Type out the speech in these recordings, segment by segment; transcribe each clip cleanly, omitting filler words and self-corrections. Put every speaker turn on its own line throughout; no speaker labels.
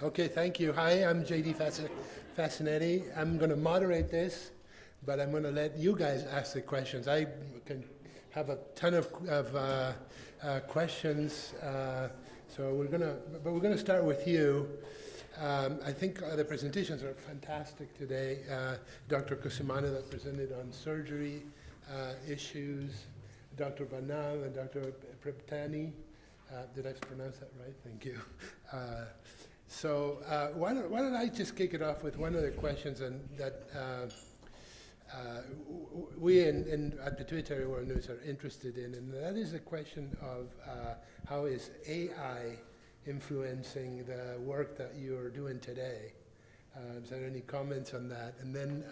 Okay, thank you. Hi, I'm JD Fascinetti. I'm going to moderate this, but I'm going to let you guys ask the questions. I can have a ton of questions, so we're going to start with you. I think the presentations are fantastic today. Dr. Cusimano that presented on surgery issues, Dr. Banal and Dr. Prebtani. Did I pronounce that right? Thank you. So why don't I just kick it off with one of the questions that we at Pituitary World News are interested in, and that is the question of how is AI influencing the work that you're doing today? Is there any comments on that? And then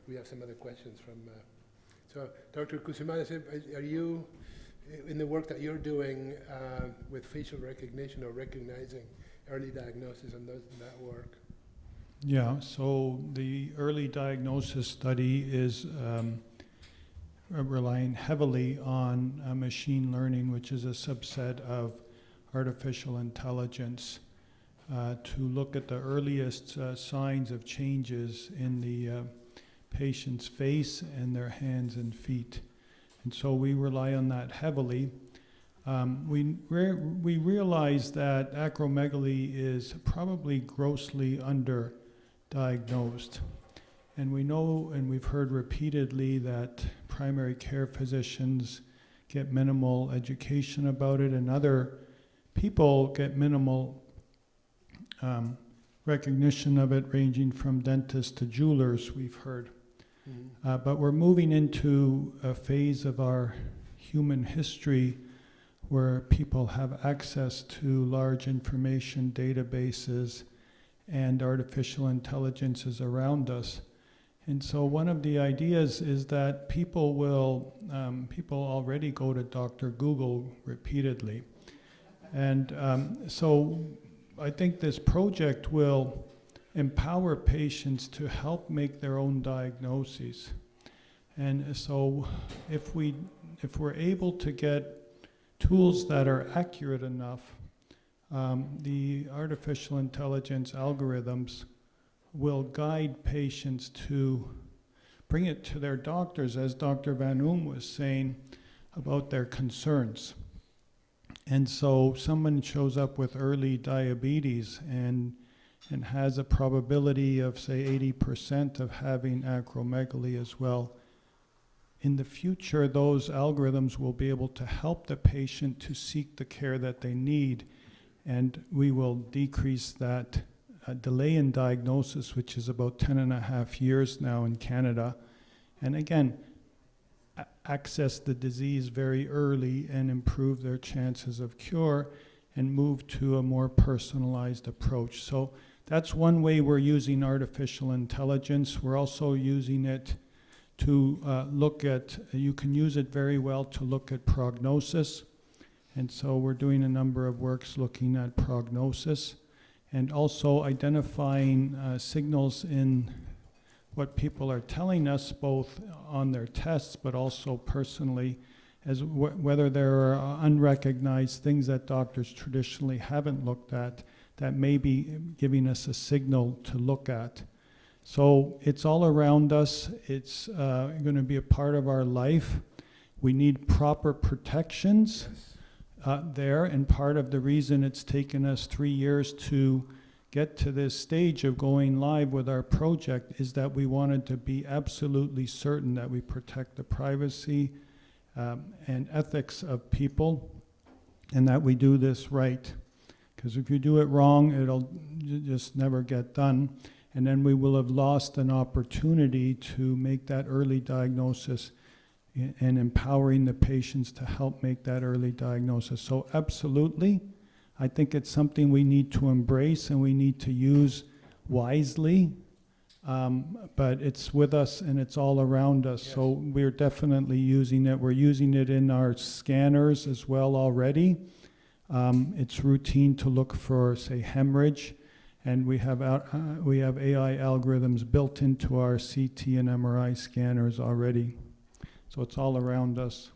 we have some other questions from. So Dr. Cusimano, are you, in the work that you're doing with facial recognition or recognizing early diagnosis and that work?
Yeah, so the early diagnosis study is relying heavily on machine learning, which is a subset of artificial intelligence, to look at the earliest signs of changes in the patient's face and their hands and feet. And so we rely on that heavily. We realize that acromegaly is probably grossly underdiagnosed. And we know, and we've heard repeatedly, that primary care physicians get minimal education about it, and other people get minimal recognition of it, ranging from dentists to jewelers, we've heard. Mm-hmm. But we're moving into a phase of our human history where people have access to large information databases and artificial intelligence is around us. And so one of the ideas is that people already go to Dr. Google repeatedly. And so I think this project will empower patients to help make their own diagnoses. And so if we're able to get tools that are accurate enough, the artificial intelligence algorithms will guide patients to bring it to their doctors, as Dr. Van Oom was saying, about their concerns. And so someone shows up with early diabetes and has a probability of, say, 80% of having acromegaly as well. In the future, those algorithms will be able to help the patient to seek the care that they need, and we will decrease that delay in diagnosis, which is about 10.5 years now in Canada. And again, access the disease very early and improve their chances of cure and move to a more personalized approach. So that's one way we're using artificial intelligence. We're also using it to look at, you can use it very well to look at prognosis. And so we're doing a number of works looking at prognosis and also identifying signals in what people are telling us, both on their tests but also personally, as whether there are unrecognized things that doctors traditionally haven't looked at that may be giving us a signal to look at. So it's all around us. It's going to be a part of our life. We need proper protections there, and part of the reason it's taken us 3 years to get to this stage of going live with our project is that we wanted to be absolutely certain that we protect the privacy and ethics of people, and that we do this right. Because if you do it wrong, it'll just never get done. And then we will have lost an opportunity to make that early diagnosis and empowering the patients to help make that early diagnosis. So absolutely, I think it's something we need to embrace and we need to use wisely, but it's with us and it's all around us. Yes. So we're definitely using it. We're using it in our scanners as well already. It's routine to look for, say, hemorrhage. And we have AI algorithms built into our CT and MRI scanners already. So it's all around us.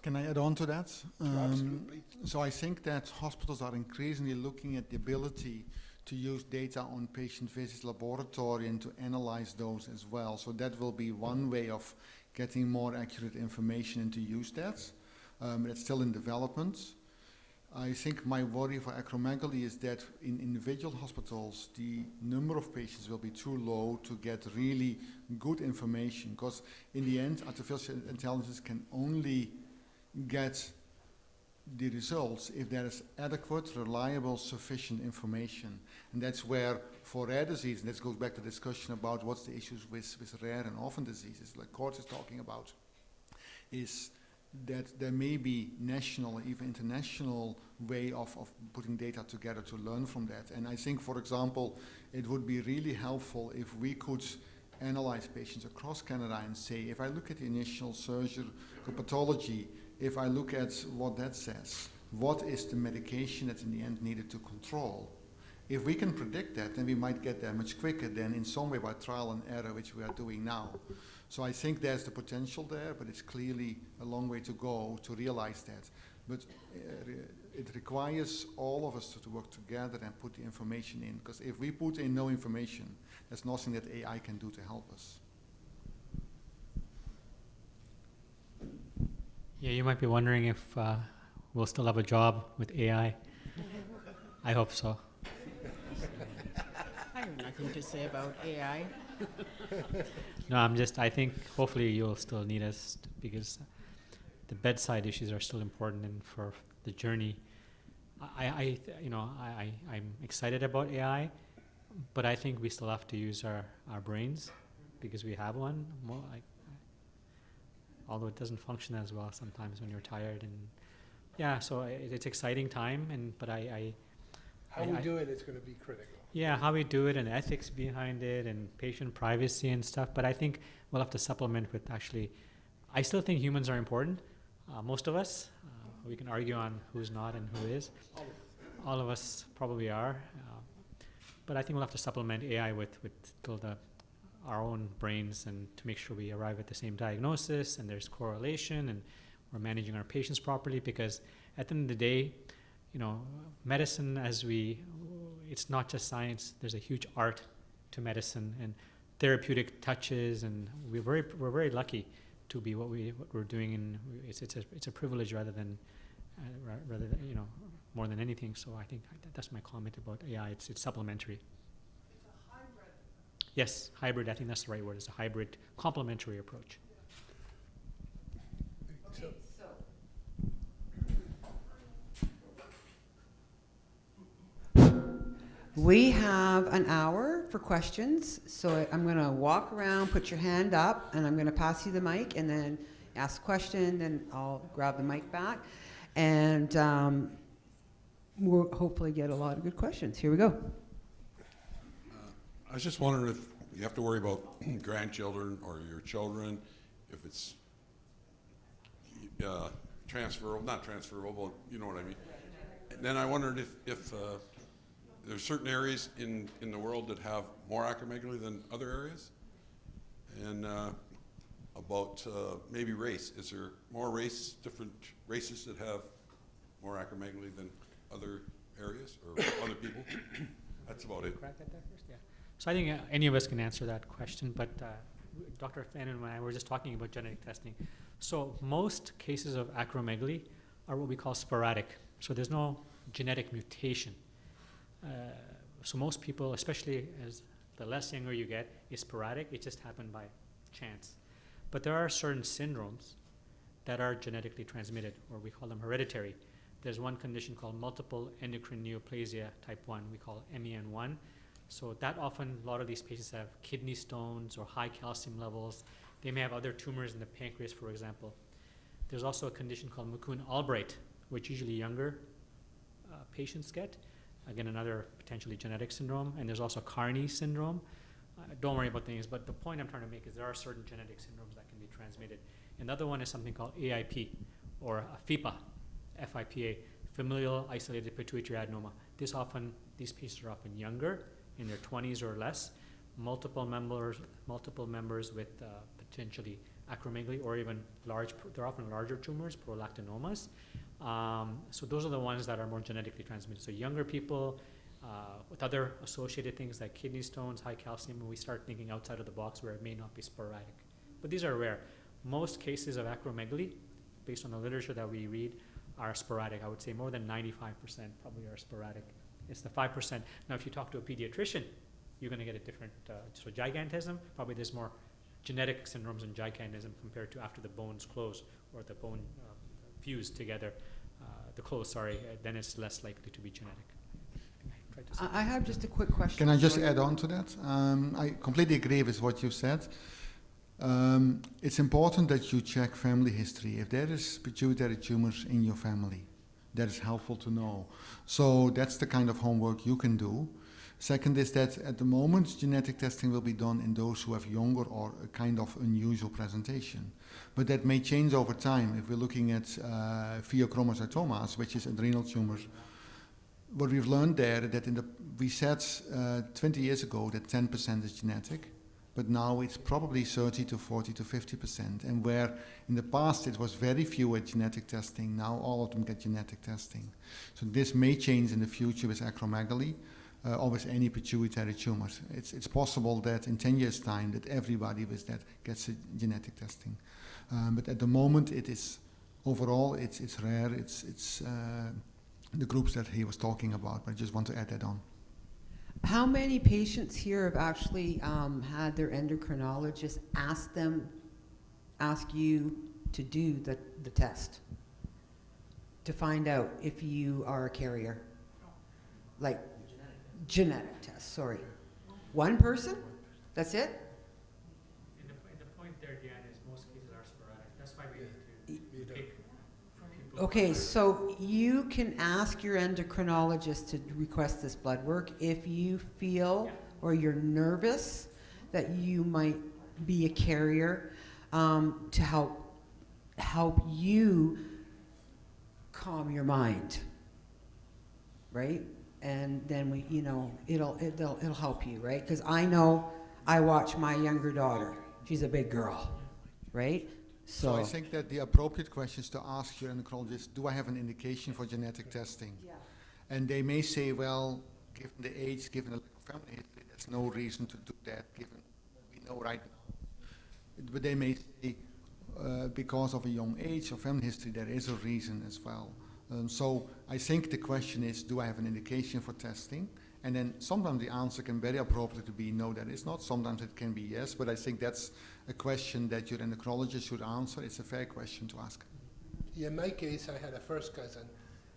Can I add on to that?
Absolutely.
So I think that hospitals are increasingly looking at the ability to use data on patient visits, laboratory, and to analyze those as well. So that will be one way of getting more accurate information and to use that. It's still in development. I think my worry for acromegaly is that in individual hospitals, the number of patients will be too low to get really good information, because in the end, artificial intelligence can only get the results if there is adequate, reliable, sufficient information. And that's where, for rare disease, and this goes back to the discussion about what's the issues with rare and orphan diseases, like Court is talking about, is that there may be national or even international way of putting data together to learn from that. And I think, for example, it would be really helpful if we could analyze patients across Canada and say, if I look at the initial surgical pathology, if I look at what that says, what is the medication that's in the end needed to control? If we can predict that, then we might get there much quicker than in some way by trial and error, which we are doing now. So I think there's the potential there, but it's clearly a long way to go to realize that. But it requires all of us to work together and put the information in, because if we put in no information, there's nothing that AI can do to help us.
Yeah, you might be wondering if we'll still have a job with AI. I hope so.
I have nothing to say about AI.
No, I think hopefully you'll still need us because the bedside issues are still important and for the journey. I'm excited about AI, but I think we still have to use our brains because we have one. Although it doesn't function as well sometimes when you're tired, and yeah, so it's exciting time, but
How we do it is going to be critical.
yeah, how we do it and ethics behind it and patient privacy and stuff. But I think we'll have to supplement with I still think humans are important. Most of us, we can argue on who's not and who is. All of us probably are. But I think we'll have to supplement AI with still our own brains and to make sure we arrive at the same diagnosis and there's correlation and we're managing our patients properly, because at the end of the day, medicine it's not just science. There's a huge art to medicine and therapeutic touches, and we're very lucky to be what we're doing, and it's a privilege rather than more than anything. So I think that's my comment about AI. It's supplementary.
It's a hybrid.
Yes, hybrid. I think that's the right word. It's a hybrid, complementary approach.
Okay, so we have an hour for questions, so I'm going to walk around, put your hand up, and I'm going to pass you the mic, and then ask a question, then I'll grab the mic back, and we'll hopefully get a lot of good questions. Here we go.
I was just wondering if you have to worry about grandchildren or your children, if it's transferable, not transferable, you know what I mean. And then I wondered if there's certain areas in the world that have more acromegaly than other areas, and about maybe race. Is there more different races that have more acromegaly than other areas or other people? That's about it.
Crack at that first, yeah. So I think any of us can answer that question, but Dr. Fannin and I were just talking about genetic testing. So most cases of acromegaly are what we call sporadic. So there's no genetic mutation. So most people, especially as the less younger you get, is sporadic. It just happened by chance. But there are certain syndromes that are genetically transmitted, or we call them hereditary. There's one condition called multiple endocrine neoplasia type 1, we call MEN1. So that often, a lot of these patients have kidney stones or high calcium levels. They may have other tumors in the pancreas, for example. There's also a condition called McCune-Albright, which usually younger patients get. Again, another potentially genetic syndrome. And there's also Carney syndrome. Don't worry about things, but the point I'm trying to make is there are certain genetic syndromes that can be transmitted. Another one is something called AIP, or FIPA, F-I-P-A, familial isolated pituitary adenoma. These patients are often younger, in their 20s or less, multiple members with potentially acromegaly or even they're often larger tumors, prolactinomas. So those are the ones that are more genetically transmitted. So younger people with other associated things like kidney stones, high calcium, and we start thinking outside of the box where it may not be sporadic. But these are rare. Most cases of acromegaly, based on the literature that we read, are sporadic. I would say more than 95% probably are sporadic. It's the 5%. Now, if you talk to a pediatrician, you're going to get a different, so gigantism, probably there's more genetic syndromes in gigantism compared to after the bones close or the bone fuse together, then it's less likely to be genetic.
I have just a quick question.
Can I just add on to that? I completely agree with what you said. It's important that you check family history. If there is pituitary tumors in your family, that is helpful to know. So that's the kind of homework you can do. Second is that at the moment, genetic testing will be done in those who have younger or a kind of unusual presentation. But that may change over time. If we're looking at pheochromocytomas, which is adrenal tumors, what we've learned there that we said 20 years ago that 10% is genetic, but now it's probably 30 to 40 to 50%. And where in the past it was very few at genetic testing, now all of them get genetic testing. So this may change in the future with acromegaly or with any pituitary tumors. It's possible that in 10 years' time that everybody with that gets a genetic testing. But at the moment it is, overall it's rare, it's the groups that he was talking about, but I just want to add that on.
How many patients here have actually had their endocrinologist ask you to do the test to find out if you are a carrier? Like genetic test, sorry. One person? That's it?
And the point there, Deanna, is most cases are sporadic. That's why we need to pick people.
Okay, so you can ask your endocrinologist to request this blood work if you feel or you're nervous that you might be a carrier, to help you calm your mind, right? And then it'll help you, right? Because I know I watch my younger daughter. She's a big girl, right?
So I think that the appropriate question is to ask your endocrinologist, do I have an indication for genetic testing?
Yeah.
And they may say, well, given the age, given the lack of family history, there's no reason to do that, given what we know right now. But they may say, because of a young age or family history, there is a reason as well. So I think the question is, do I have an indication for testing? And then sometimes the answer can very appropriately be no, that is not. Sometimes it can be yes, but I think that's a question that your endocrinologist should answer. It's a fair question to ask.
Yeah, in my case, I had a first cousin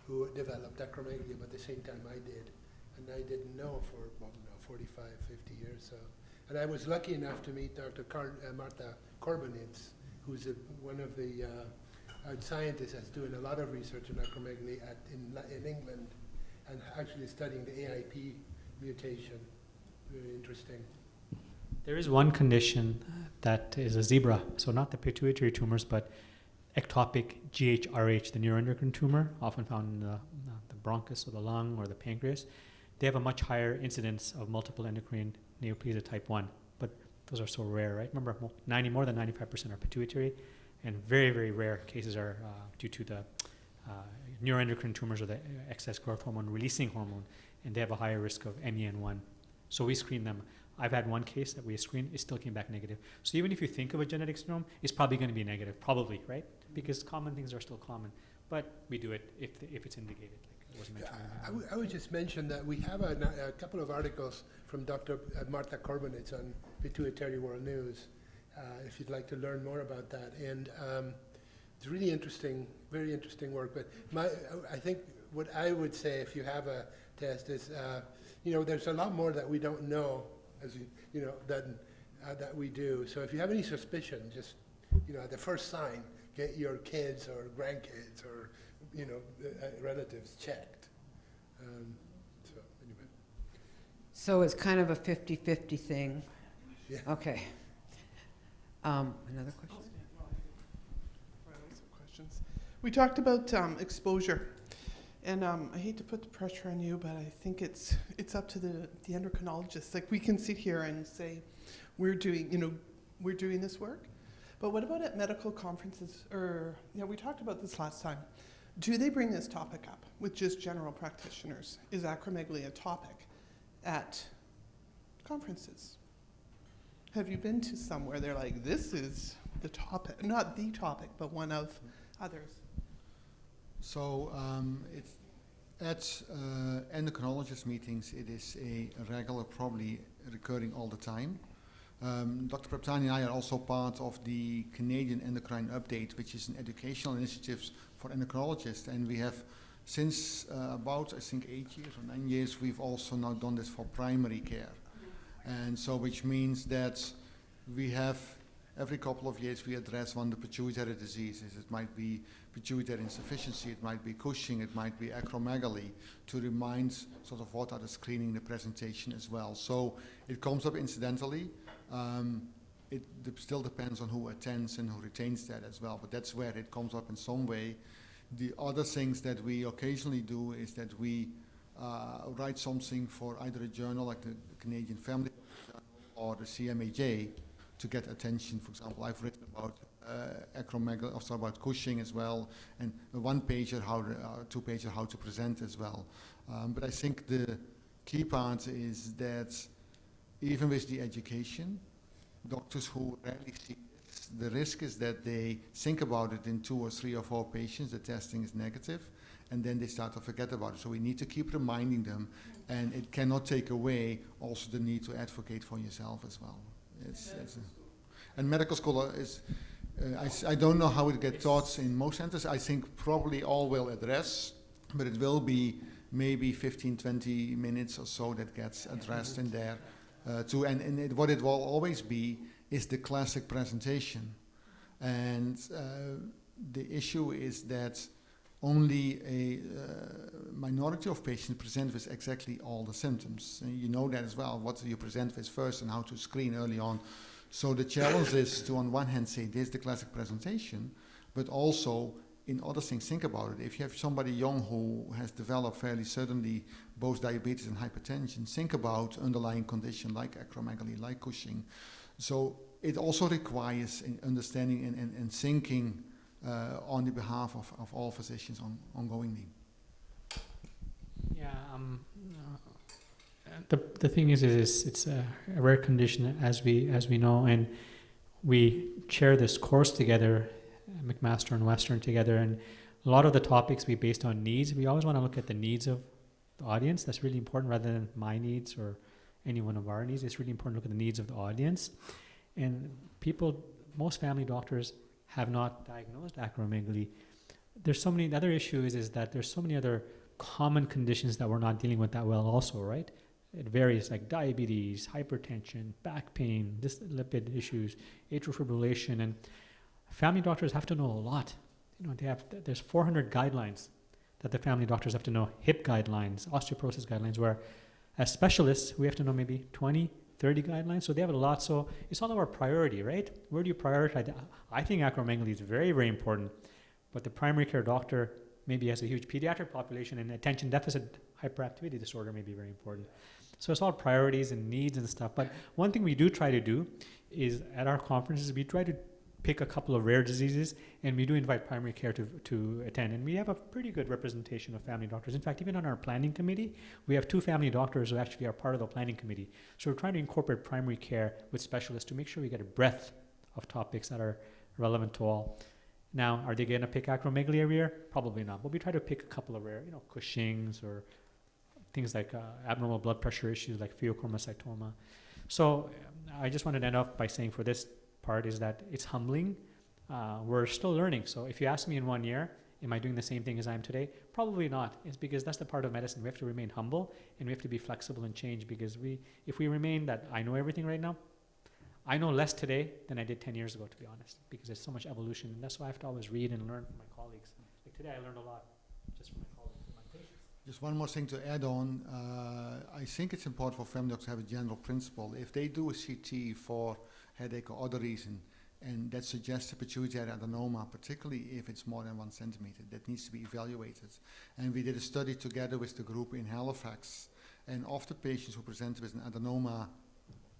who developed acromegaly about the same time I did. And I didn't know for 45, 50 years. So. And I was lucky enough to meet Dr. Martha Corbinitz, who's one of the scientists that's doing a lot of research on acromegaly in England, and actually studying the AIP mutation. Very interesting.
There is one condition that is a zebra, so not the pituitary tumors, but ectopic GHRH, the neuroendocrine tumor, often found in the bronchus or the lung or the pancreas. They have a much higher incidence of multiple endocrine neoplasia type 1, but those are so rare, right? Remember, more than 95% are pituitary, and very, very rare cases are due to the neuroendocrine tumors or the excess growth hormone releasing hormone, and they have a higher risk of MEN1. So we screen them. I've had one case that we screened, it still came back negative. So even if you think of a genetic syndrome, it's probably going to be negative, probably, right? Because common things are still common. But we do it if it's indicated, like it was mentioned.
I would just mention that we have a couple of articles from Dr. Martha Corbinitz on Pituitary World News, if you'd like to learn more about that. And it's really interesting, very interesting work. But I think what I would say if you have a test is, there's a lot more that we don't know, that we do. So if you have any suspicion, just, at the first sign, get your kids or grandkids or, relatives checked. So anyway.
So it's kind of a 50-50 thing.
Yeah.
Okay. Another question?
Questions. We talked about exposure, and I hate to put the pressure on you, but I think it's up to the endocrinologist. Like, we can sit here and say we're doing this work, But what about at medical conferences? Or, we talked about this last time. Do they bring this topic up with just general practitioners? Is acromegaly a topic at conferences? Have you been to some where they're like, this is the topic, not the topic, but one of others?
So it's at endocrinologist meetings, it is a regular, probably recurring all the time. Dr. Prebtani and I are also part of the Canadian Endocrine Update, which is an educational initiative for endocrinologists, and we have since about, I think, 8 years or 9 years, we've also now done this for primary care. And so, which means that we have, every couple of years, we address one of the pituitary diseases. It might be pituitary insufficiency, it might be Cushing, it might be acromegaly, to remind sort of what are the screening, the presentation as well. So it comes up incidentally. It still depends on who attends and who retains that as well, but that's where it comes up in some way. The other things that we occasionally do is that we write something for either a journal like the Canadian Family Journal or the CMAJ to get attention. For example, I've written about acromegaly, also about Cushing as well, and a one-pager, two-pager, how to present as well. But I think the key part is that even with the education, doctors who rarely see this, the risk is that they think about it in 2 or 3 or 4 patients, the testing is negative, and then they start to forget about it. So we need to keep reminding them, and it cannot take away also the need to advocate for yourself as well. And medical school is, I don't know how it gets taught in most centers. I think probably all will address, but it will be maybe 15, 20 minutes or so that gets addressed in there. What it will always be is the classic presentation. And the issue is that only a minority of patients present with exactly all the symptoms. And you know that as well, what you present with first and how to screen early on. So the challenge is to, on one hand, say, this is the classic presentation, but also in other things, think about it. If you have somebody young who has developed fairly suddenly both diabetes and hypertension, think about underlying condition like acromegaly, like Cushing. So it also requires understanding and thinking on the behalf of all physicians ongoingly.
Yeah, the thing is it's a rare condition as we know, and we chair this course together, McMaster and Western together, and a lot of the topics we based on needs. We always want to look at the needs of the audience. That's really important rather than my needs or any one of our needs. It's really important to look at the needs of the audience. And most family doctors have not diagnosed acromegaly. There's so many, the other issue is that there's so many other common conditions that we're not dealing with that well also, right? It varies, like diabetes, hypertension, back pain, lipid issues, atrial fibrillation, and family doctors have to know a lot. There's 400 guidelines that the family doctors have to know, hip guidelines, osteoporosis guidelines, where as specialists, we have to know maybe 20, 30 guidelines, so they have a lot. So it's all about priority, right? Where do you prioritize? I think acromegaly is very, very important, but the primary care doctor maybe has a huge pediatric population, and attention deficit hyperactivity disorder may be very important. So it's all priorities and needs and stuff. But one thing we do try to do is at our conferences, we try to pick a couple of rare diseases, and we do invite primary care to attend. And we have a pretty good representation of family doctors. In fact, even on our planning committee, we have 2 family doctors who actually are part of the planning committee. So we're trying to incorporate primary care with specialists to make sure we get a breadth of topics that are relevant to all. Now, are they going to pick acromegaly every year? Probably not. But we try to pick a couple of rare, Cushing's or things like abnormal blood pressure issues like pheochromocytoma. So I just wanted to end off by saying for this part is that it's humbling. We're still learning. So if you ask me in 1 year, am I doing the same thing as I am today? Probably not. It's because that's the part of medicine. We have to remain humble, and we have to be flexible and change, because if we remain that I know everything right now, I know less today than I did 10 years ago, to be honest, because there's so much evolution, and that's why I have to always read and learn from my colleagues. Like today, I learned a lot just from my colleagues and my patients.
Just one more thing to add on. I think it's important for family doctors to have a general principle. If they do a CT for headache or other reason, and that suggests a pituitary adenoma, particularly if it's more than 1 centimeter, that needs to be evaluated. And we did a study together with the group in Halifax, and of the patients who presented with an adenoma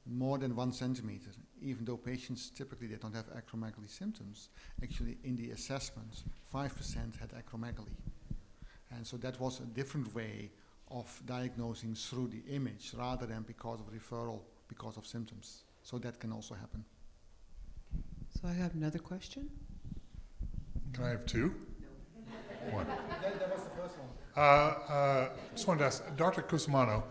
more than 1 centimeter, even though patients typically they don't have acromegaly symptoms. Actually, in the assessment, 5% had acromegaly. And so that was a different way of diagnosing through the image rather than because of referral, because of symptoms. So that can also happen.
So I have another question.
Can I have two? No. One.
That was the first one.
Just wanted to ask, Dr. Cusimano,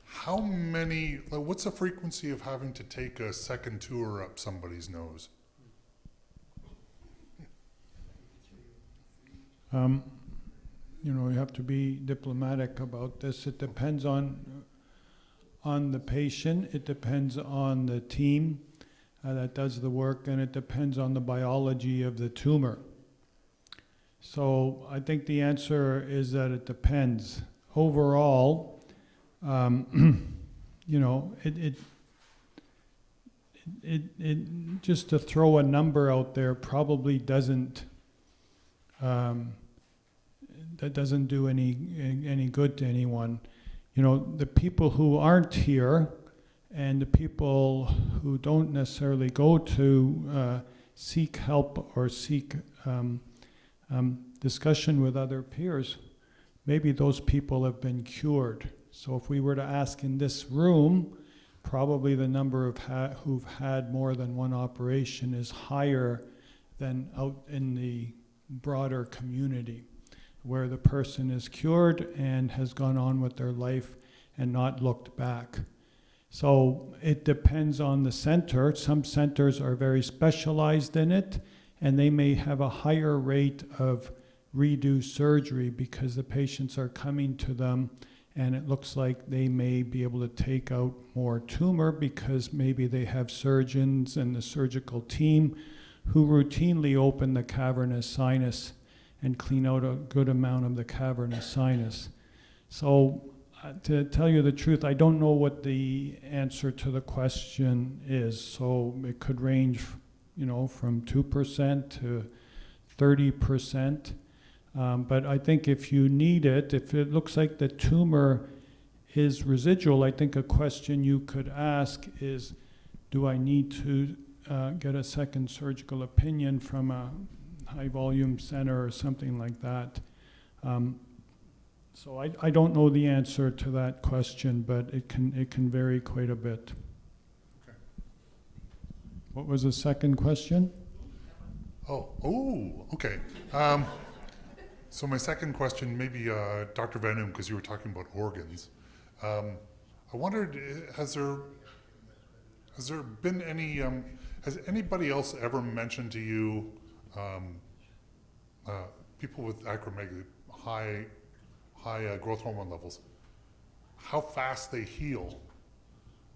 how many, like, what's the frequency of having to take a second tour up somebody's nose?
You know, you have to be diplomatic about this. It depends on the patient, it depends on the team that does the work, and it depends on the biology of the tumor. So I think the answer is that it depends. Overall, you know, it just to throw a number out there probably doesn't that doesn't do any good to anyone. You know, the people who aren't here and the people who don't necessarily go to seek help or seek discussion with other peers, maybe those people have been cured. So if we were to ask in this room, probably the number of who've had more than one operation is higher than out in the broader community, where the person is cured and has gone on with their life and not looked back. So it depends on the center. Some centers are very specialized in it, and they may have a higher rate of redo surgery because the patients are coming to them and it looks like they may be able to take out more tumor because maybe they have surgeons and the surgical team who routinely open the cavernous sinus and clean out a good amount of the cavernous sinus. So to tell you the truth, I don't know what the answer to the question is. So it could range, you know, from 2% to 30%. But I think if you need it, if it looks like the tumor is residual, I think a question you could ask is, do I need to get a second surgical opinion from a high volume center or something like that? So I don't know the answer to that question, but it can vary quite a bit.
Okay.
What was the second question?
Okay. So my second question, maybe Dr. Van Oom, because you were talking about organs. I wondered, has there been any, has anybody else ever mentioned to you people with acromegaly, high growth hormone levels, how fast they heal?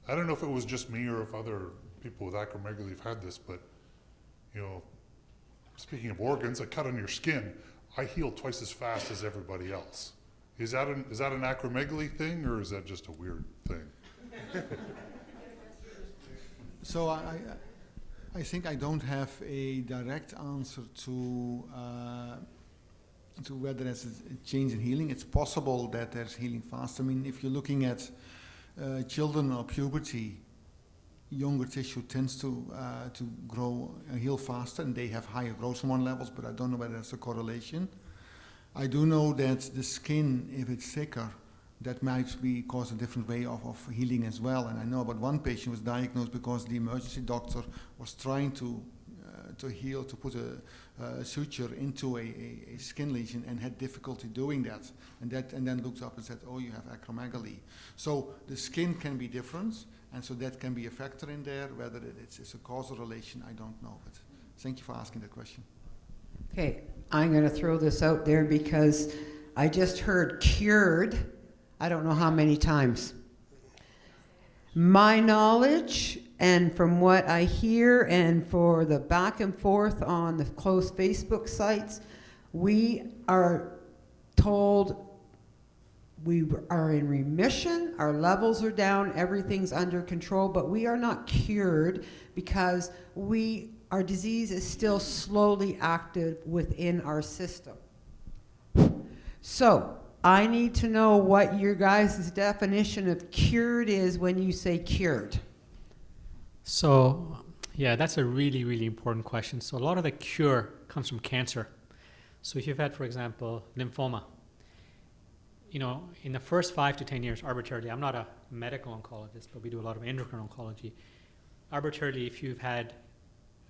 I don't know if it was just me or if other people with acromegaly have had this, but, you know, speaking of organs, a cut on your skin, I heal twice as fast as everybody else. Is that an acromegaly thing, or is that just a weird thing?
So I think I don't have a direct answer to whether there's a change in healing. It's possible that there's healing fast. I mean, if you're looking at children or puberty, younger tissue tends to grow and heal faster, and they have higher growth hormone levels, but I don't know whether there's a correlation. I do know that the skin, if it's thicker, that might cause a different way of healing as well. And I know about one patient who was diagnosed because the emergency doctor was trying to heal, to put a suture into a skin lesion and had difficulty doing that. And then looked up and said, oh, you have acromegaly. So the skin can be different, and so that can be a factor in there. Whether it's a causal relation, I don't know. But thank you for asking that question.
Okay, I'm going to throw this out there because I just heard cured, I don't know how many times. My knowledge, and from what I hear, and for the back and forth on the closed Facebook sites, we are told we are in remission, our levels are down, everything's under control, but we are not cured because our disease is still slowly active within our system. So I need to know what your guys' definition of cured is when you say cured.
So, yeah, that's a really, really important question. So a lot of the cure comes from cancer. So if you've had, for example, lymphoma, you know, in the first 5 to 10 years, arbitrarily, I'm not a medical oncologist, but we do a lot of endocrine oncology. Arbitrarily, if you've had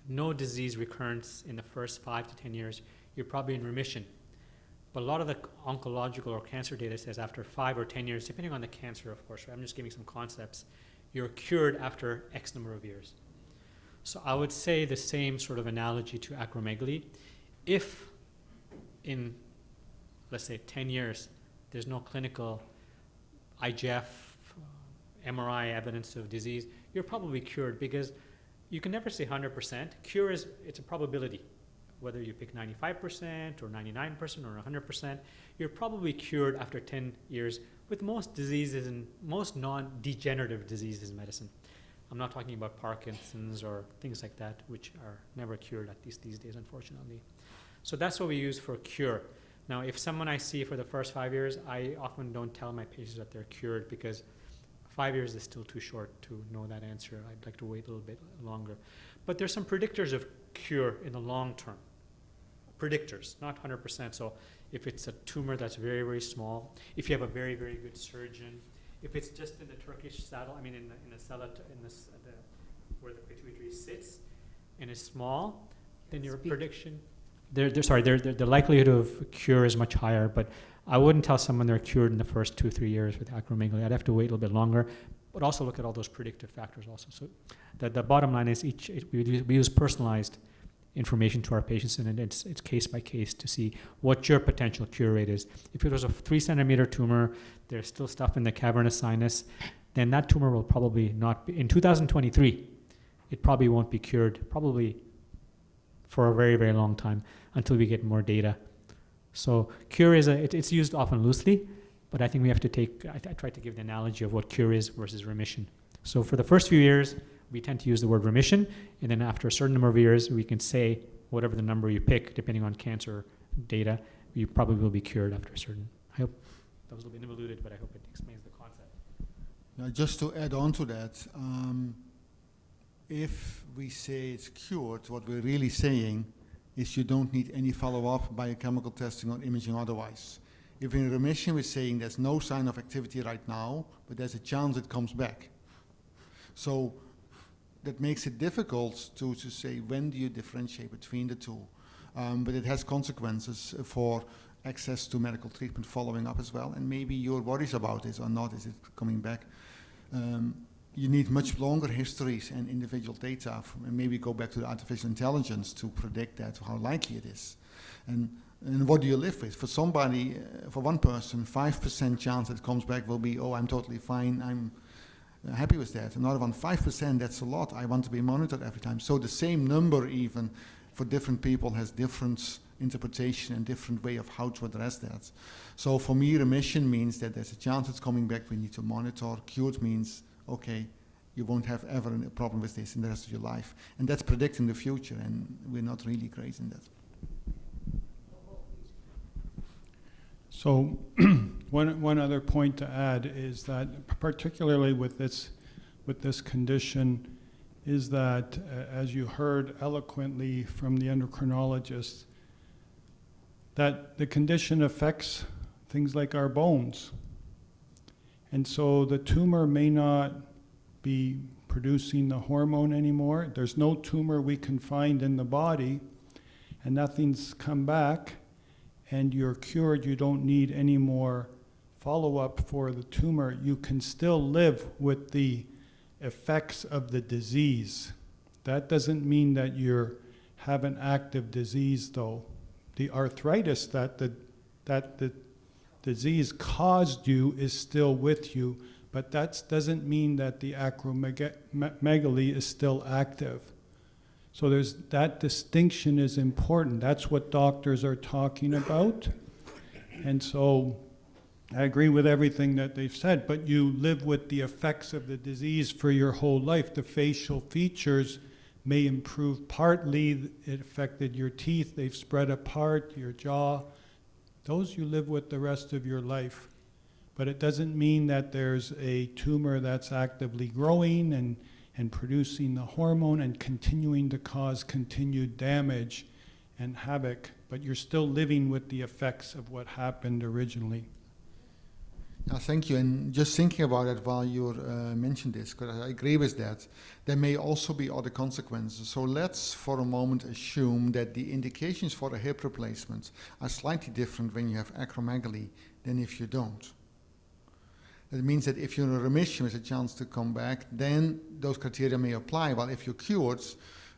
no disease recurrence in the first 5 to 10 years, you're probably in remission. But a lot of the oncological or cancer data says after 5 or 10 years, depending on the cancer, of course, right? I'm just giving some concepts, you're cured after X number of years. So I would say the same sort of analogy to acromegaly. If in, let's say, 10 years, there's no clinical IGF, MRI evidence of disease, you're probably cured, because you can never say 100%. Cure is, it's a probability. Whether you pick 95% or 99% or 100%, you're probably cured after 10 years with most diseases and most non-degenerative diseases in medicine. I'm not talking about Parkinson's or things like that, which are never cured, at least these days, unfortunately. So that's what we use for cure. Now, if someone I see for the first 5 years, I often don't tell my patients that they're cured, because 5 years is still too short to know that answer. I'd like to wait a little bit longer. But there's some predictors of cure in the long term. Predictors, not 100%. So if it's a tumor that's very, very small, if you have a very, very good surgeon, if it's just in the Turkish saddle, I mean in the cella, where the pituitary sits, and is small, then your prediction, the likelihood of cure is much higher. But I wouldn't tell someone they're cured in the first 2-3 years with acromegaly. I'd have to wait a little bit longer, but also look at all those predictive factors also. So the bottom line is we use personalized information to our patients, and it's case by case to see what your potential cure rate is. If it was a 3-centimeter tumor, there's still stuff in the cavernous sinus, then that tumor will probably not be, in 2023, it probably won't be cured, probably for a very, very long time, until we get more data. So cure is it's used often loosely, but I think we have to take, I try to give the analogy of what cure is versus remission. So for the first few years, we tend to use the word remission, and then after a certain number of years, we can say whatever the number you pick, depending on cancer data, you probably will be cured after a certain. I hope that was a little bit involuted, but I hope it explains the concept.
Now, just to add on to that, if we say it's cured, what we're really saying is you don't need any follow-up biochemical testing or imaging otherwise. If in remission, we're saying there's no sign of activity right now, but there's a chance it comes back. So that makes it difficult to say when do you differentiate between the two. But it has consequences for access to medical treatment following up as well. And maybe your worries about this or not, is it coming back? You need much longer histories and individual data, and maybe go back to the artificial intelligence to predict that, how likely it is. And what do you live with? For somebody, for one person, 5% chance that it comes back will be, oh, I'm totally fine, I'm happy with that. Another one, 5%, that's a lot. I want to be monitored every time. So the same number even for different people has different interpretation and different way of how to address that. So for me, remission means that there's a chance it's coming back, we need to monitor. Cured means, okay, you won't have ever a problem with this in the rest of your life. And that's predicting the future, and we're not really great in that.
So one other point to add is that, particularly with this condition, is that, as you heard eloquently from the endocrinologist, that the condition affects things like our bones. And so the tumor may not be producing the hormone anymore. There's no tumor we can find in the body, and nothing's come back, and you're cured. You don't need any more follow-up for the tumor. You can still live with the effects of the disease. That doesn't mean that you have an active disease, though. The arthritis that the disease caused you is still with you, but that doesn't mean that the acromegaly is still active. So that distinction is important. That's what doctors are talking about. And so I agree with everything that they've said, but you live with the effects of the disease for your whole life. The facial features may improve partly. It affected your teeth. They've spread apart, your jaw. Those you live with the rest of your life. But it doesn't mean that there's a tumor that's actively growing and and producing the hormone and continuing to cause continued damage and havoc, but you're still living with the effects of what happened originally.
Thank you. And just thinking about it while you mentioned this, because I agree with that, there may also be other consequences. So let's for a moment assume that the indications for a hip replacement are slightly different when you have acromegaly than if you don't. That means that if you're in a remission with a chance to come back, then those criteria may apply. While if you're cured,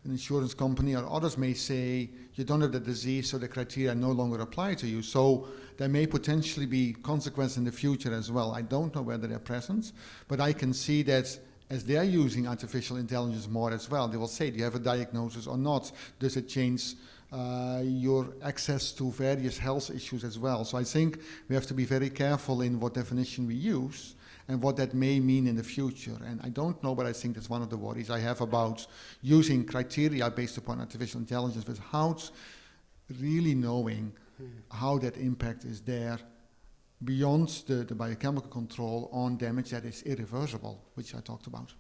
an insurance company or others may say you don't have the disease, so the criteria no longer apply to you. So there may potentially be consequences in the future as well. I don't know whether they're present, but I can see that as they're using artificial intelligence more as well, they will say, do you have a diagnosis or not? Does it change your access to various health issues as well? So I think we have to be very careful in what definition we use and what that may mean in the future. And I don't know, but I think that's one of the worries I have about using criteria based upon artificial intelligence without really knowing how that impact is there beyond the biochemical control on damage that is irreversible, which I talked about.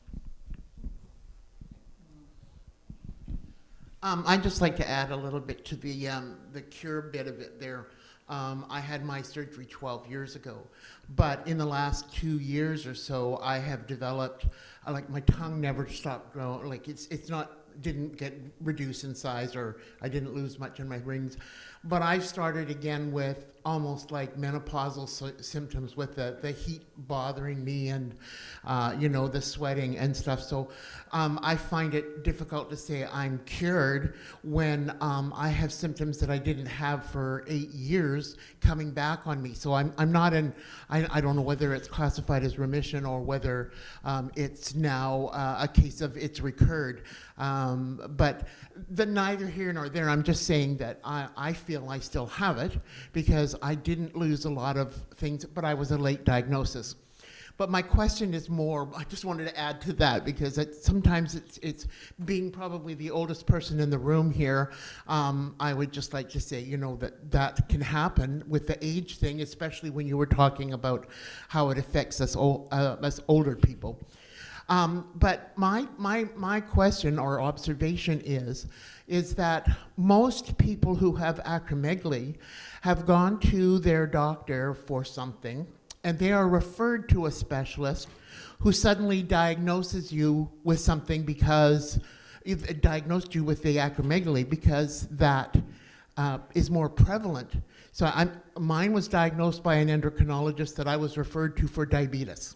I'd just like to add a little bit to the cure bit of it there. I had my surgery 12 years ago, but in the last 2 years or so, I have developed, like my tongue never stopped growing, like didn't get reduced in size, or I didn't lose much in my rings, but I started again with almost like menopausal symptoms with the heat bothering me and, the sweating and stuff. So I find it difficult to say I'm cured when I have symptoms that I didn't have for 8 years coming back on me. So I'm not I don't know whether it's classified as remission or whether it's now a case of it's recurred. But neither here nor there. I'm just saying that I feel I still have it because I didn't lose a lot of things, but I was a late diagnosis. But my question is more, I just wanted to add to that because sometimes it's being probably the oldest person in the room here, I would just like to say, that can happen with the age thing, especially when you were talking about how it affects us older people. But my question or observation is that most people who have acromegaly have gone to their doctor for something, and they are referred to a specialist who suddenly diagnoses you with something because diagnosed you with the acromegaly because that is more prevalent. So mine was diagnosed by an endocrinologist that I was referred to for diabetes.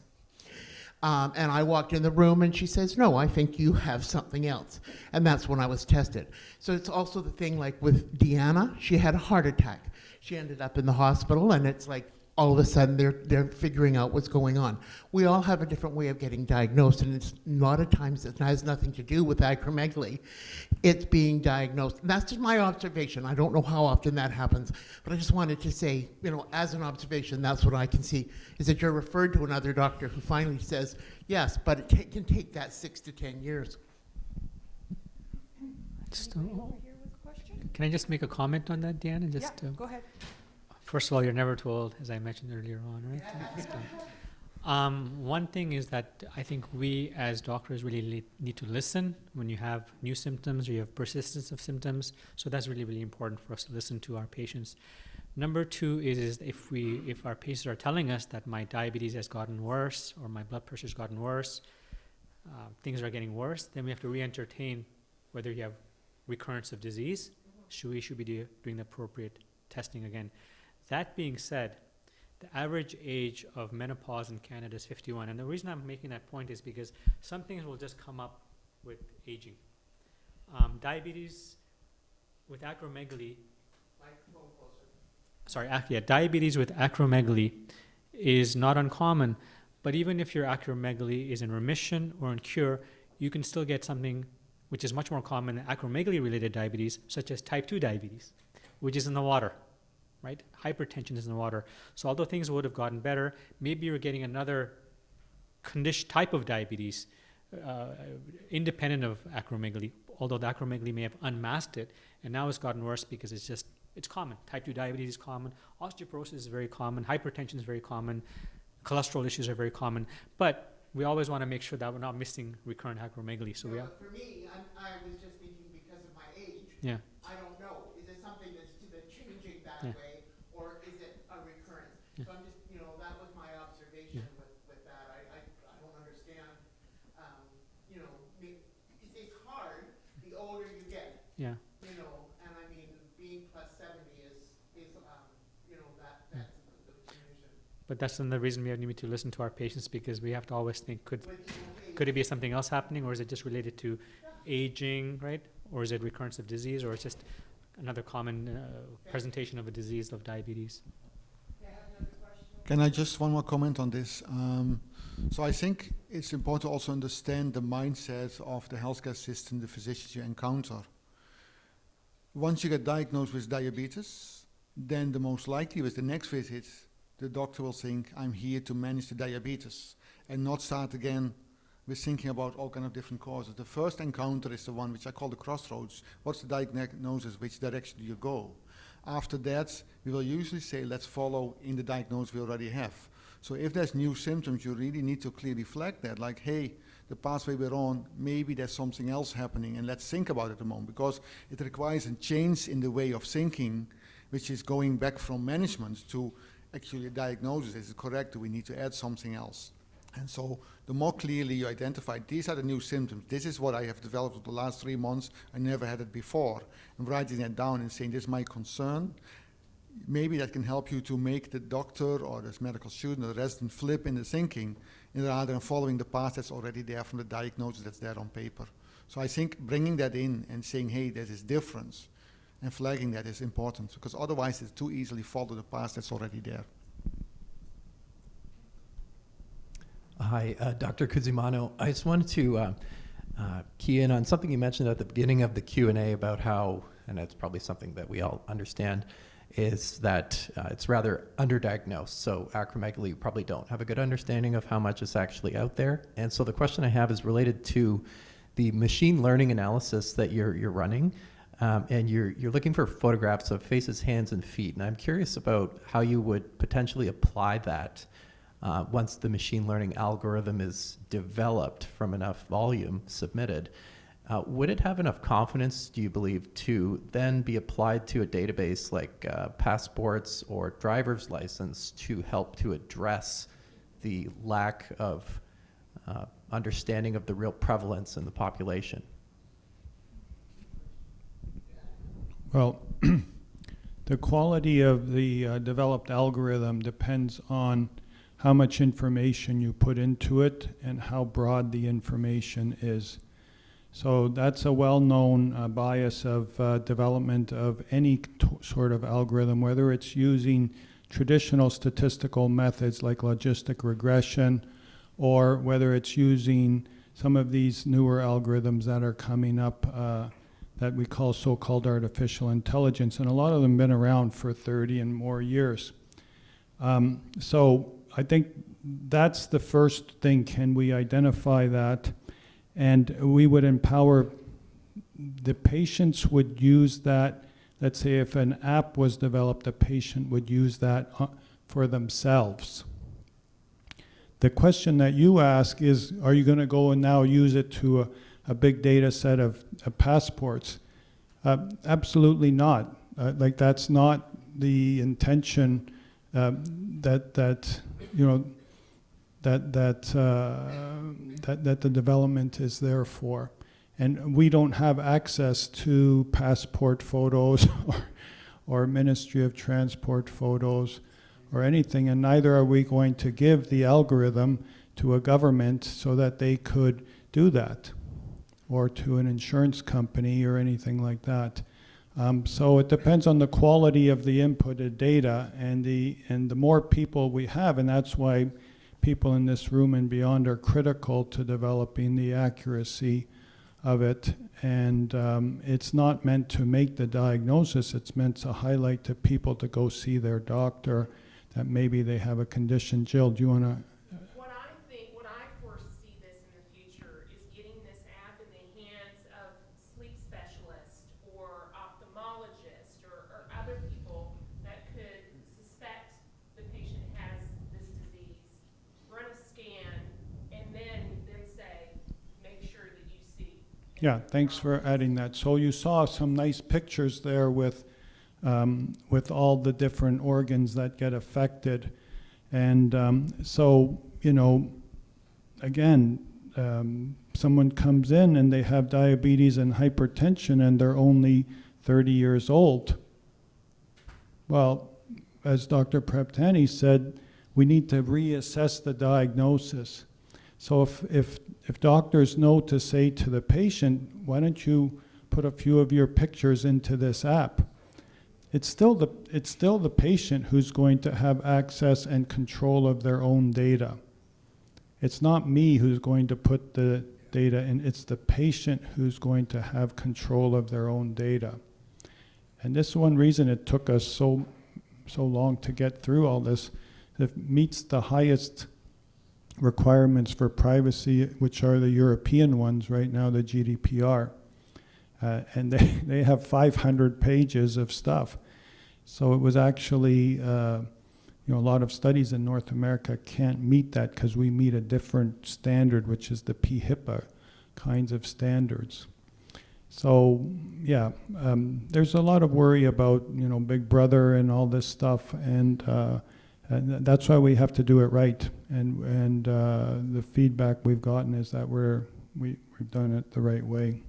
And I walked in the room and she says, no, I think you have something else. And that's when I was tested. So it's also the thing like with Deanna, she had a heart attack. She ended up in the hospital and it's like all of a sudden they're figuring out what's going on. We all have a different way of getting diagnosed, and it's a lot of times it has nothing to do with acromegaly. It's being diagnosed. And that's just my observation. I don't know how often that happens, but I just wanted to say, as an observation, that's what I can see, is that you're referred to another doctor who finally says, yes, but it can take that 6 to 10 years.
Can I just make a comment on that, Deanna?
Go ahead.
First of all, you're never too old, as I mentioned earlier on, right? One thing is that I think we as doctors really need to listen when you have new symptoms or you have persistence of symptoms. So that's really, really important for us to listen to our patients. Number two is if our patients are telling us that my diabetes has gotten worse or my blood pressure has gotten worse, things are getting worse, then we have to re-entertain whether you have recurrence of disease. We should be doing the appropriate testing again. That being said, the average age of menopause in Canada is 51. And the reason I'm making that point is because some things will just come up with aging. Diabetes with acromegaly. Diabetes with acromegaly is not uncommon. But even if your acromegaly is in remission or in cure, you can still get something which is much more common than acromegaly-related diabetes, such as type 2 diabetes, which is in the water. Right? Hypertension is in the water. So although things would have gotten better, maybe you're getting another condition type of diabetes independent of acromegaly, although the acromegaly may have unmasked it, and now it's gotten worse because it's common. Type 2 diabetes is common. Osteoporosis is very common. Hypertension is very common. Cholesterol issues are very common. But we always want to make sure that we're not missing recurrent acromegaly. So we
No,
are,
but for me, I was just thinking because of my age,
yeah.
I don't know. Is it something that's changing that
Yeah.
way, or is it a recurrence?
Yeah.
So I'm just, that was my observation
Yeah.
with that. I don't understand, it's hard the older you get,
Yeah.
and I mean, being plus 70 is that's the remission.
But that's another reason we need to listen to our patients, because we have to always think, could
With
it be something else happening, or is it just related to aging, right? Or is it recurrence of disease, or it's just another common presentation of a disease of diabetes?
Can I just one more comment on this? So I think it's important to also understand the mindset of the healthcare system, the physicians you encounter. Once you get diagnosed with diabetes, then the most likely with the next visit, the doctor will think, I'm here to manage the diabetes, and not start again with thinking about all kind of different causes. The first encounter is the one which I call the crossroads. What's the diagnosis? Which direction do you go? After that, we will usually say, let's follow in the diagnosis we already have. So if there's new symptoms, you really need to clearly flag that, like, hey, the pathway we're on, maybe there's something else happening, and let's think about it a moment, because it requires a change in the way of thinking, which is going back from management to actually a diagnosis. Is it correct? Do we need to add something else? And so the more clearly you identify, these are the new symptoms, this is what I have developed over the last 3 months, I never had it before, and writing that down and saying, this is my concern, maybe that can help you to make the doctor or this medical student or the resident flip in the thinking, rather than following the path that's already there from the diagnosis that's there on paper. So I think bringing that in and saying, hey, there's this difference, and flagging that is important, because otherwise it's too easily follow the path that's already there.
Hi, Dr. Cusimano. I just wanted to key in on something you mentioned at the beginning of the Q&A about how, and it's probably something that we all understand, is that it's rather underdiagnosed. So acromegaly, you probably don't have a good understanding of how much is actually out there. And so the question I have is related to the machine learning analysis that you're running. And you're looking for photographs of faces, hands, and feet. And I'm curious about how you would potentially apply that once the machine learning algorithm is developed from enough volume submitted. Would it have enough confidence, do you believe, to then be applied to a database like passports or driver's license to help to address the lack of understanding of the real prevalence in the population?
Well, the quality of the developed algorithm depends on how much information you put into it and how broad the information is. So that's a well-known bias of development of any sort of algorithm, whether it's using traditional statistical methods like logistic regression, or whether it's using some of these newer algorithms that are coming up that we call so-called artificial intelligence, and a lot of them have been around for 30 and more years. So I think that's the first thing. Can we identify that? And we would empower, the patients would use that. Let's say if an app was developed, a patient would use that for themselves. The question that you ask is, are you going to go and now use it to a big data set of passports? Absolutely not. Like, that's not the intention that the development is there for. And we don't have access to passport photos or Ministry of Transport photos or anything, and neither are we going to give the algorithm to a government so that they could do that, or to an insurance company or anything like that. So it depends on the quality of the inputted data, and the more people we have, and that's why people in this room and beyond are critical to developing the accuracy of it. And it's not meant to make the diagnosis, it's meant to highlight to people to go see their doctor that maybe they have a condition. Jill, do you want to?
What I foresee this in the future is getting this app in the hands of sleep specialists or ophthalmologists or other people that could suspect the patient has this disease, run a scan, and then
Yeah, thanks for adding that. So you saw some nice pictures there with all the different organs that get affected. And so, you know, again, someone comes in and they have diabetes and hypertension and they're only 30 years old. Well, as Dr. Prebtani said, we need to reassess the diagnosis. So if doctors know to say to the patient, why don't you put a few of your pictures into this app? It's still the patient who's going to have access and control of their own data. It's not me who's going to put the data in, it's the patient who's going to have control of their own data. And this is one reason it took us so long to get through all this. It meets the highest requirements for privacy, which are the European ones right now, the GDPR. And they have 500 pages of stuff. So it was actually, a lot of studies in North America can't meet that because we meet a different standard, which is the PHIPA kinds of standards. So, yeah, there's a lot of worry about, Big Brother and all this stuff, and that's why we have to do it right. And the feedback we've gotten is that we've done it the right way.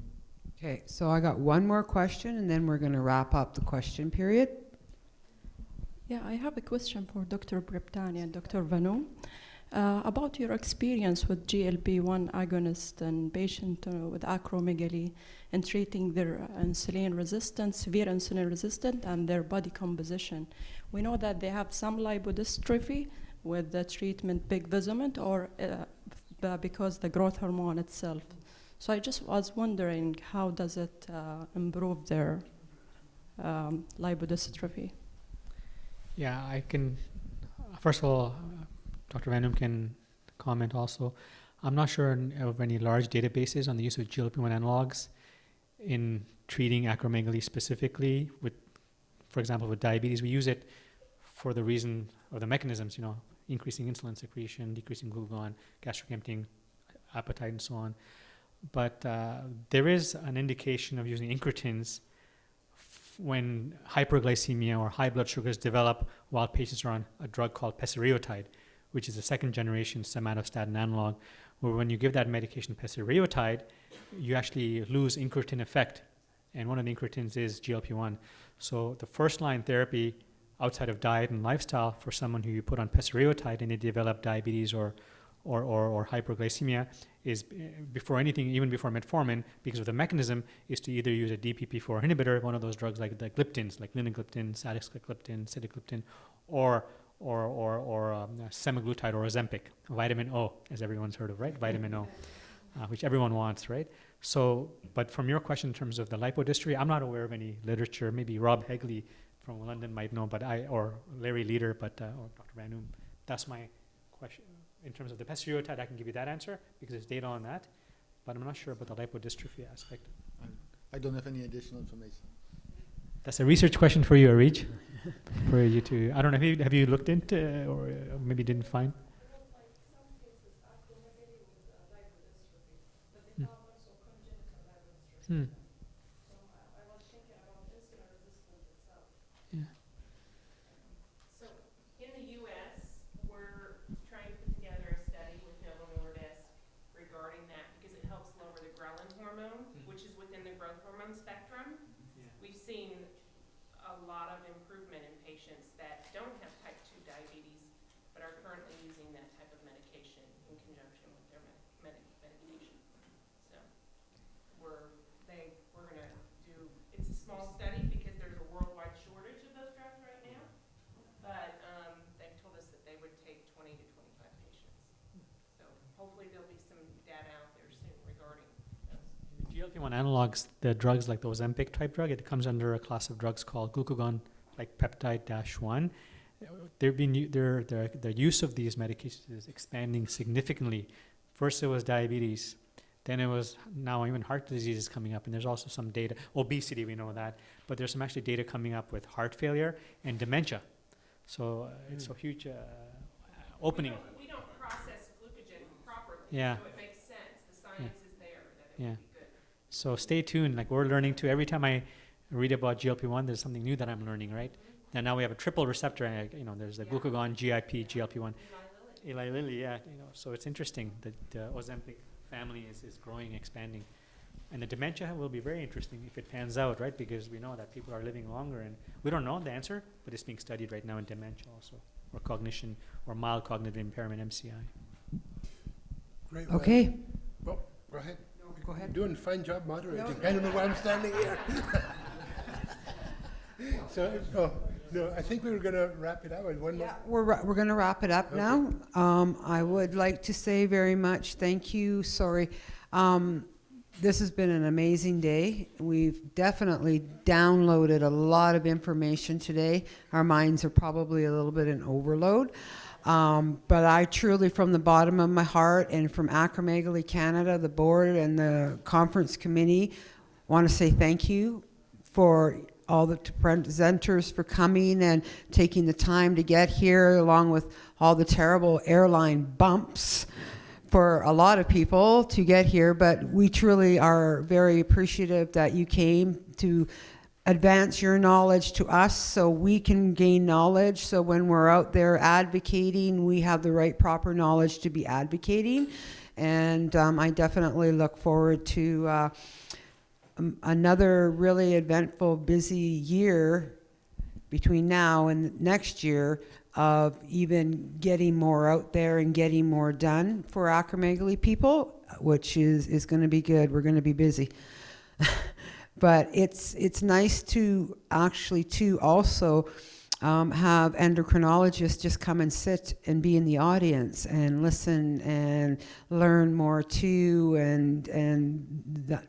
Okay, so I got one more question, and then we're going to wrap up the question period.
Yeah, I have a question for Dr. Prebtani and Dr. Vanu about your experience with GLP-1 agonist and patient with acromegaly and treating their insulin resistance, severe insulin resistant, and their body composition. We know that they have some lipodystrophy with the treatment Big Vizamint or because the growth hormone itself. So I just was wondering, how does it improve their lipodystrophy?
Yeah, I can, first of all, Dr. Van can comment also. I'm not sure of any large databases on the use of GLP-1 analogs in treating acromegaly specifically with, for example, with diabetes. We use it for the reason of the mechanisms, increasing insulin secretion, decreasing glucagon, gastric emptying, appetite, and so on. But there is an indication of using incretins when hyperglycemia or high blood sugars develop while patients are on a drug called peseriotide, which is a second-generation somatostatin analog, where when you give that medication peseriotide, you actually lose incretin effect. And one of the incretins is GLP-1. So the first-line therapy outside of diet and lifestyle for someone who you put on peseriotide and they develop diabetes or hyperglycemia is before anything, even before metformin, because of the mechanism, is to either use a DPP-4 inhibitor, one of those drugs like the gliptins, like linagliptin, sitagliptin, sitagliptin, or semaglutide or Ozempic, vitamin O, as everyone's heard of, right? Vitamin O, which everyone wants, right? So, but from your question in terms of the lipodystrophy, I'm not aware of any literature. Maybe Rob Hegley from London might know, or Larry Leader, or Dr. Van. That's my question. In terms of the peseriotide, I can give you that answer because there's data on that, but I'm not sure about the lipodystrophy aspect.
I don't have any additional information.
That's a research question for you, Arij, for you to, I don't know, have you looked into or maybe didn't find? Hmm. GLP-1 analogs, the drugs like the Ozempic type drug, it comes under a class of drugs called glucagon, like peptide-1. The use of these medications is expanding significantly. First it was diabetes, then it was now even heart disease is coming up, and there's also some data, obesity, we know that, but there's some actually data coming up with heart failure and dementia. So it's a huge opening.
We don't process glucogen properly,
Yeah.
so it makes sense. The science is there that it
Yeah.
would be good.
So stay tuned. Like we're learning too. Every time I read about GLP-1, there's something new that I'm learning, right? And now we have a triple receptor. There's the glucagon, GIP, GLP-1. Eli Lilly, yeah. So it's interesting that the Ozempic family is growing, expanding. And the dementia will be very interesting if it pans out, right? Because we know that people are living longer, and we don't know the answer, but it's being studied right now in dementia also, or cognition, or mild cognitive impairment, MCI.
Great.
Okay.
Well, go ahead.
Go ahead.
You're doing a fine job moderating. I don't know why I'm standing here. No, I think we were going to wrap it up with one more.
We're going to wrap it up now. I would like to say very much thank you. Sorry. This has been an amazing day. We've definitely downloaded a lot of information today. Our minds are probably a little bit in overload. But I truly, from the bottom of my heart and from Acromegaly Canada, the board and the conference committee, want to say thank you for all the presenters for coming and taking the time to get here, along with all the terrible airline bumps for a lot of people to get here. But we truly are very appreciative that you came to advance your knowledge to us so we can gain knowledge. So when we're out there advocating, we have the right proper knowledge to be advocating. And I definitely look forward to another really eventful, busy year between now and next year of even getting more out there and getting more done for acromegaly people, which is going to be good. We're going to be busy. But it's nice to actually also have endocrinologists just come and sit and be in the audience and listen and learn more too. And that,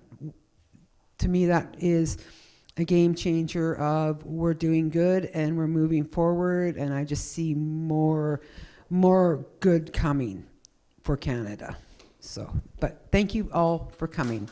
to me, that is a game changer of we're doing good and we're moving forward, and I just see more good coming for Canada. So, but thank you all for coming.